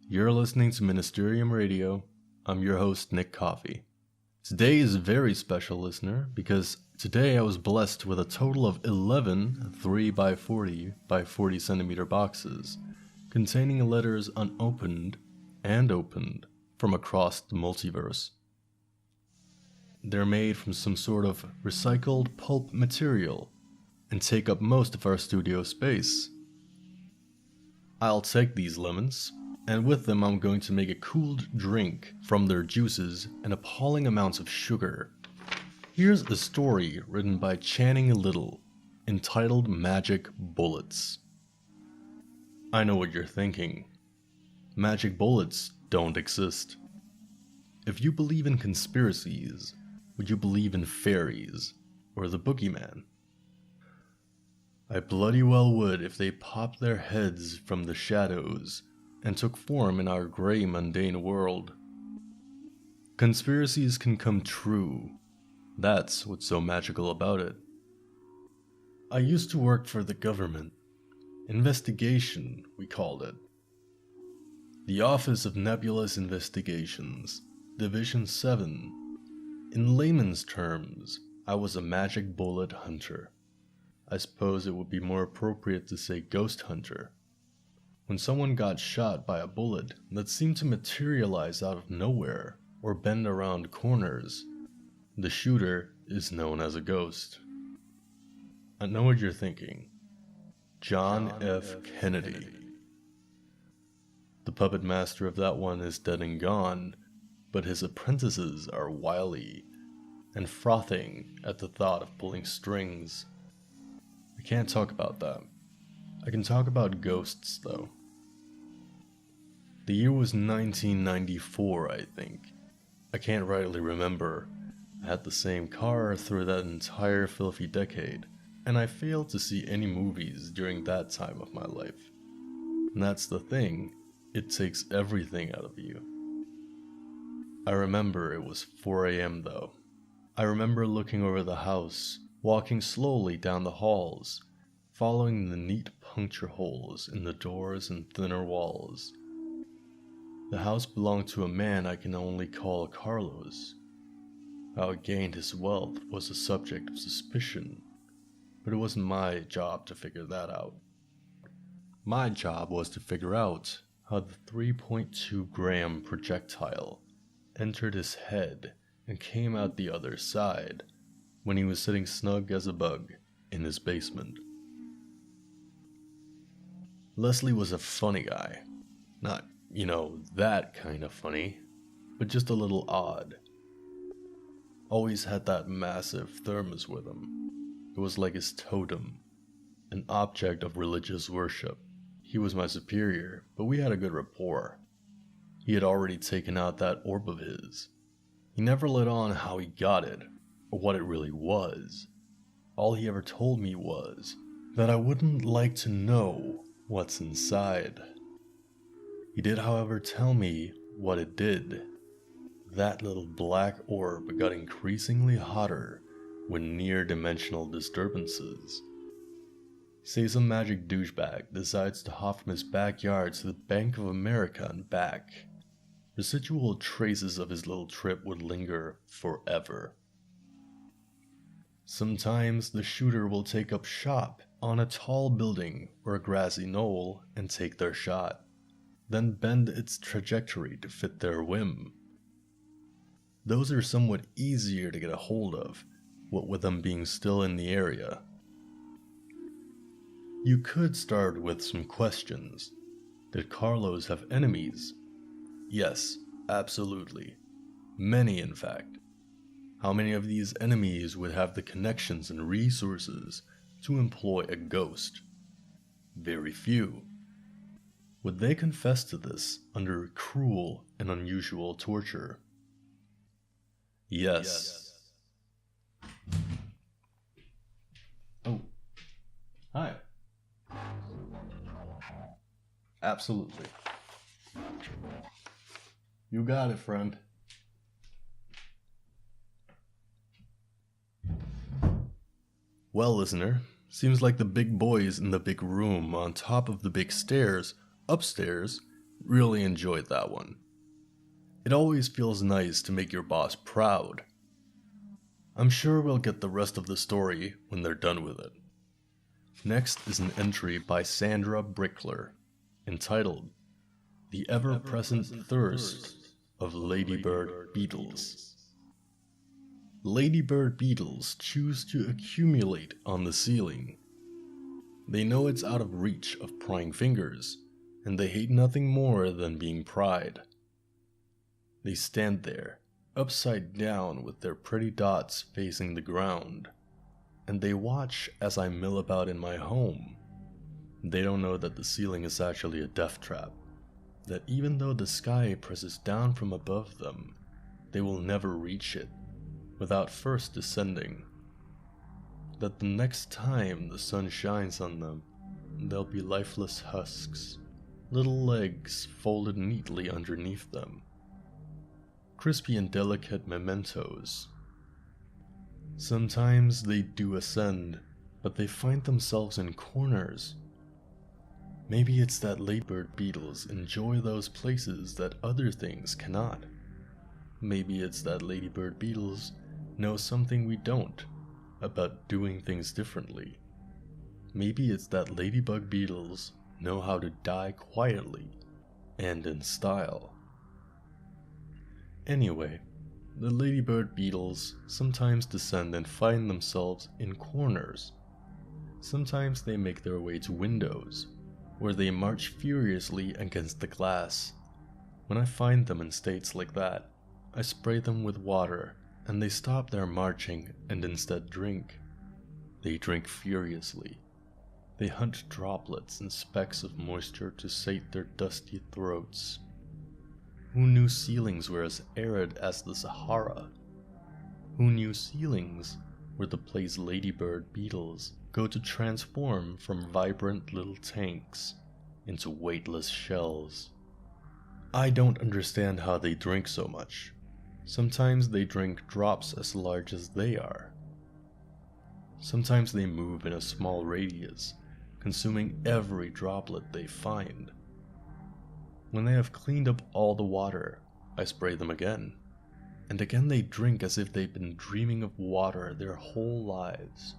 You're listening to Ministerium Radio. I'm your host, Nick Coffey. Today is a very special, listener, because today I was blessed with a total of 11 3x40 by 40 centimeter boxes containing letters unopened and opened from across the multiverse. They're made from some sort of recycled pulp material and take up most of our studio space. I'll take these lemons, and with them I'm going to make a cooled drink from their juices and appalling amounts of sugar. Here's a story written by Channing Little, entitled Magic Bullets. I know what you're thinking. Magic bullets don't exist. If you believe in conspiracies, would you believe in fairies or the boogeyman? I bloody well would if they popped their heads from the shadows and took form in our grey mundane world. Conspiracies can come true. That's what's so magical about it. I used to work for the government. Investigation, we called it. The Office of Nebulous Investigations, Division 7. In layman's terms, I was a magic bullet hunter. I suppose it would be more appropriate to say ghost hunter. When someone got shot by a bullet that seemed to materialize out of nowhere or bend around corners, the shooter is known as a ghost. I know what you're thinking. John F. Kennedy. The puppet master of that one is dead and gone, but his apprentices are wily and frothing at the thought of pulling strings. I can't talk about that. I can talk about ghosts, though. The year was 1994, I think. I can't rightly remember. I had the same car through that entire filthy decade, and I failed to see any movies during that time of my life. And that's the thing, it takes everything out of you. I remember it was 4 a.m. though. I remember looking over the house, walking slowly down the halls, following the neat puncture holes in the doors and thinner walls. The house belonged to a man I can only call Carlos. How he gained his wealth was a subject of suspicion, but it wasn't my job to figure that out. My job was to figure out how the 3.2 gram projectile entered his head and came out the other side when he was sitting snug as a bug in his basement. Leslie was a funny guy. Not, that kind of funny, but just a little odd. Always had that massive thermos with him. It was like his totem, an object of religious worship. He was my superior, but we had a good rapport. He had already taken out that orb of his. He never let on how he got it, or what it really was. All he ever told me was that I wouldn't like to know what's inside. He did, however, tell me what it did. That little black orb got increasingly hotter when near-dimensional disturbances. Say some magic douchebag decides to hop from his backyard to the Bank of America and back. Residual traces of his little trip would linger forever. Sometimes the shooter will take up shop on a tall building or a grassy knoll and take their shot, then bend its trajectory to fit their whim. Those are somewhat easier to get a hold of, what with them being still in the area. You could start with some questions. Did Carlos have enemies? Yes, absolutely. Many, in fact. How many of these enemies would have the connections and resources to employ a ghost? Very few. Would they confess to this under cruel and unusual torture? Yes. Oh. Hi. Absolutely. You got it, friend. Well, listener, Seems like the big boys in the big room on top of the big stairs upstairs really enjoyed that one. It always feels nice to make your boss proud. I'm sure we'll get the rest of the story when they're done with it. Next is an entry by Sandra Brickler, entitled The Ever-Present Thirst of Ladybird Beetles. Ladybird beetles choose to accumulate on the ceiling. They know it's out of reach of prying fingers, and they hate nothing more than being pried. They stand there, upside down with their pretty dots facing the ground, and they watch as I mill about in my home. They don't know that the ceiling is actually a death trap, that even though the sky presses down from above them, they will never reach it without first descending. That the next time the sun shines on them, they'll be lifeless husks, little legs folded neatly underneath them. Crispy and delicate mementos. Sometimes they do ascend, but they find themselves in corners. Maybe it's that Ladybird beetles enjoy those places that other things cannot. Maybe it's that Ladybird beetles know something we don't about doing things differently. Maybe it's that ladybug beetles know how to die quietly and in style. Anyway, the Ladybird beetles sometimes descend and find themselves in corners. Sometimes they make their way to windows, where they march furiously against the glass. When I find them in states like that, I spray them with water, and they stop their marching and instead drink. They drink furiously. They hunt droplets and specks of moisture to sate their dusty throats. Who knew ceilings were as arid as the Sahara? Who knew ceilings were the place Ladybird beetles go to transform from vibrant little tanks into weightless shells? I don't understand how they drink so much. Sometimes they drink drops as large as they are. Sometimes they move in a small radius, consuming every droplet they find. When they have cleaned up all the water, I spray them again. And again they drink as if they've been dreaming of water their whole lives.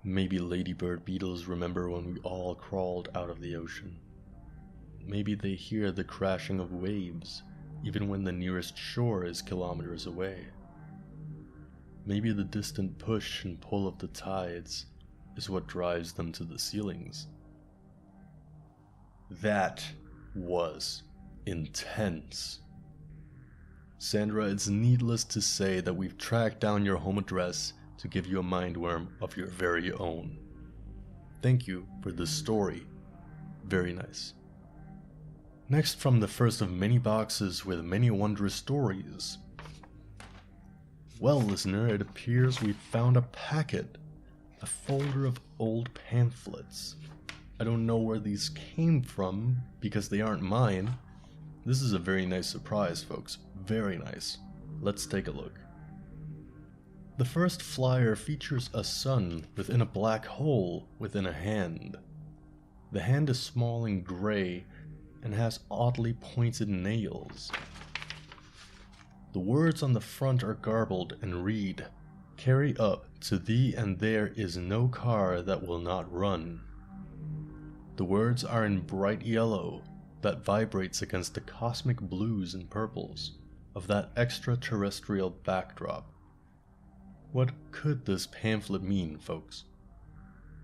Maybe Ladybird beetles remember when we all crawled out of the ocean. Maybe they hear the crashing of waves, even when the nearest shore is kilometers away. Maybe the distant push and pull of the tides is what drives them to the ceilings. That was intense. Sandra, it's needless to say that we've tracked down your home address to give you a mindworm of your very own. Thank you for this story. Very nice. Next, from the first of many boxes with many wondrous stories. Well, listener, it appears we found a packet, a folder of old pamphlets. I don't know where these came from because they aren't mine. This is a very nice surprise, folks. Very nice. Let's take a look. The first flyer features a sun within a black hole within a hand. The hand is small and gray and has oddly pointed nails. The words on the front are garbled and read, "Carry up to thee and there is no car that will not run." The words are in bright yellow that vibrates against the cosmic blues and purples of that extraterrestrial backdrop. What could this pamphlet mean, folks?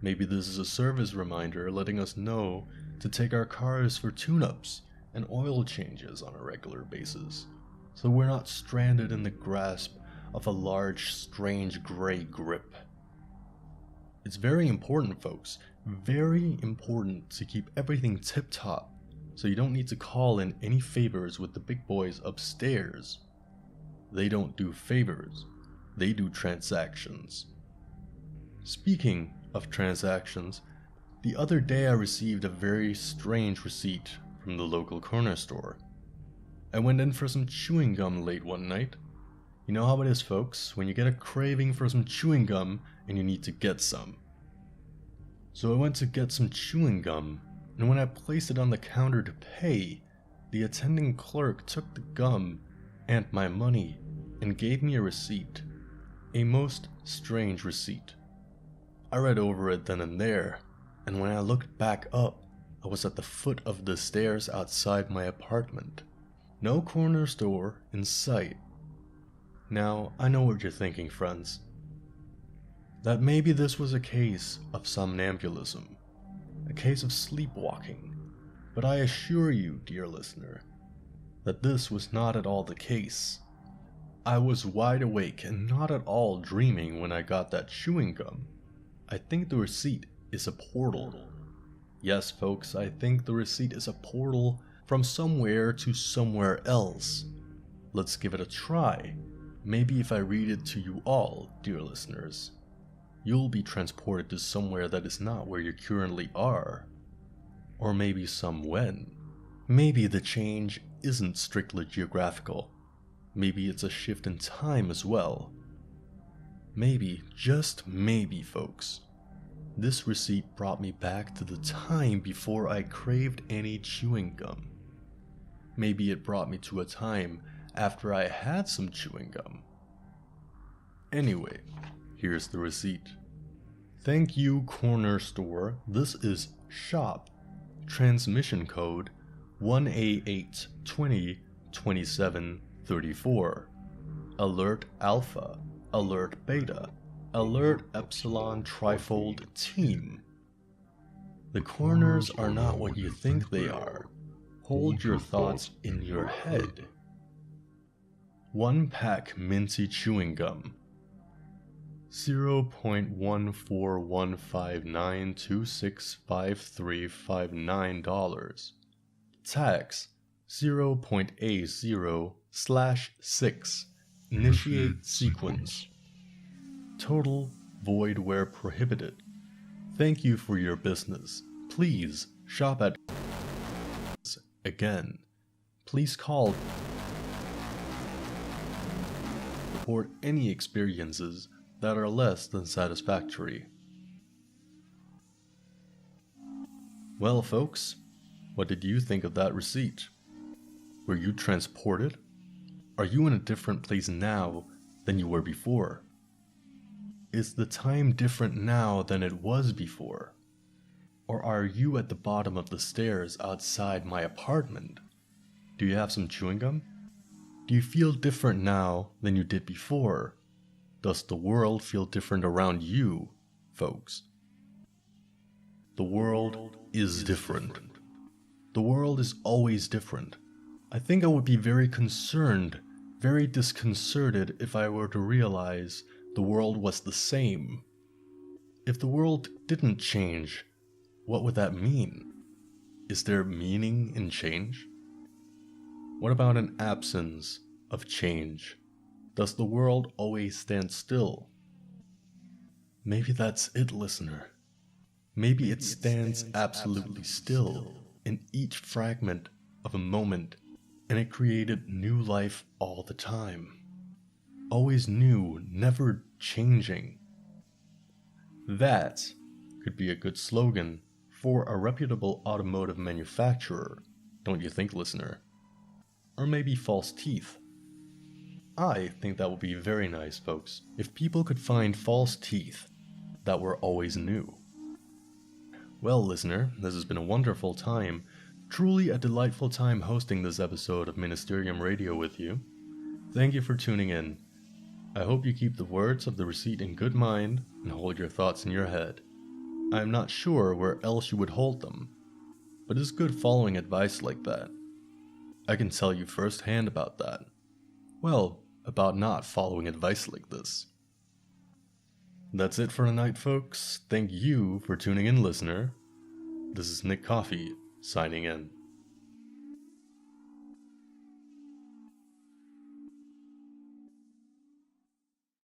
Maybe this is a service reminder letting us know to take our cars for tune-ups and oil changes on a regular basis, so we're not stranded in the grasp of a large, strange gray grip. It's very important, folks, very important to keep everything tip-top, so you don't need to call in any favors with the big boys upstairs. They don't do favors, they do transactions. Speaking of transactions, the other day I received a very strange receipt from the local corner store. I went in for some chewing gum late one night. You know how it is, folks, when you get a craving for some chewing gum and you need to get some. So I went to get some chewing gum, and when I placed it on the counter to pay, the attending clerk took the gum and my money and gave me a receipt. A most strange receipt. I read over it then and there, and when I looked back up, I was at the foot of the stairs outside my apartment. No corner store in sight. Now, I know what you're thinking, friends. That maybe this was a case of somnambulism, a case of sleepwalking, but I assure you, dear listener, that this was not at all the case. I was wide awake and not at all dreaming when I got that chewing gum. I think the receipt is a portal. Yes, folks, I think the receipt is a portal from somewhere to somewhere else. Let's give it a try. Maybe if I read it to you all, dear listeners, you'll be transported to somewhere that is not where you currently are. Or maybe some when. Maybe the change isn't strictly geographical. Maybe it's a shift in time as well. Maybe, just maybe, folks, this receipt brought me back to the time before I craved any chewing gum. Maybe it brought me to a time after I had some chewing gum. Anyway, here's the receipt. Thank you, corner store. This is shop. Transmission code 1A8202734. Alert Alpha. Alert Beta. Alert Epsilon Trifold Team. The corners are not what you think they are. Hold your thoughts in your head. 1 pack minty chewing gum. $0.14159265359. Tax 0.A0/6. Initiate sequence. Total void where prohibited. Thank you for your business. Please shop at again. Please call. Report any experiences that are less than satisfactory. Well, folks, what did you think of that receipt? Were you transported? Are you in a different place now than you were before? Is the time different now than it was before? Or are you at the bottom of the stairs outside my apartment? Do you have some chewing gum? Do you feel different now than you did before? Does the world feel different around you, folks? The world is different. The world is always different. I think I would be very concerned, very disconcerted if I were to realize the world was the same. If the world didn't change, what would that mean? Is there meaning in change? What about an absence of change? Does the world always stand still? Maybe that's it, listener. Maybe it stands absolutely still in each fragment of a moment, and it created new life all the time. Always new, never changing. That could be a good slogan for a reputable automotive manufacturer, don't you think, listener? Or maybe false teeth. I think that would be very nice, folks, if people could find false teeth that were always new. Well, listener, this has been a wonderful time, truly a delightful time hosting this episode of Ministerium Radio with you. Thank you for tuning in. I hope you keep the words of the receipt in good mind and hold your thoughts in your head. I am not sure where else you would hold them, but it's good following advice like that. I can tell you firsthand about that. Well, about not following advice like this. That's it for tonight, folks. Thank you for tuning in, listener. This is Nick Coffee, signing in.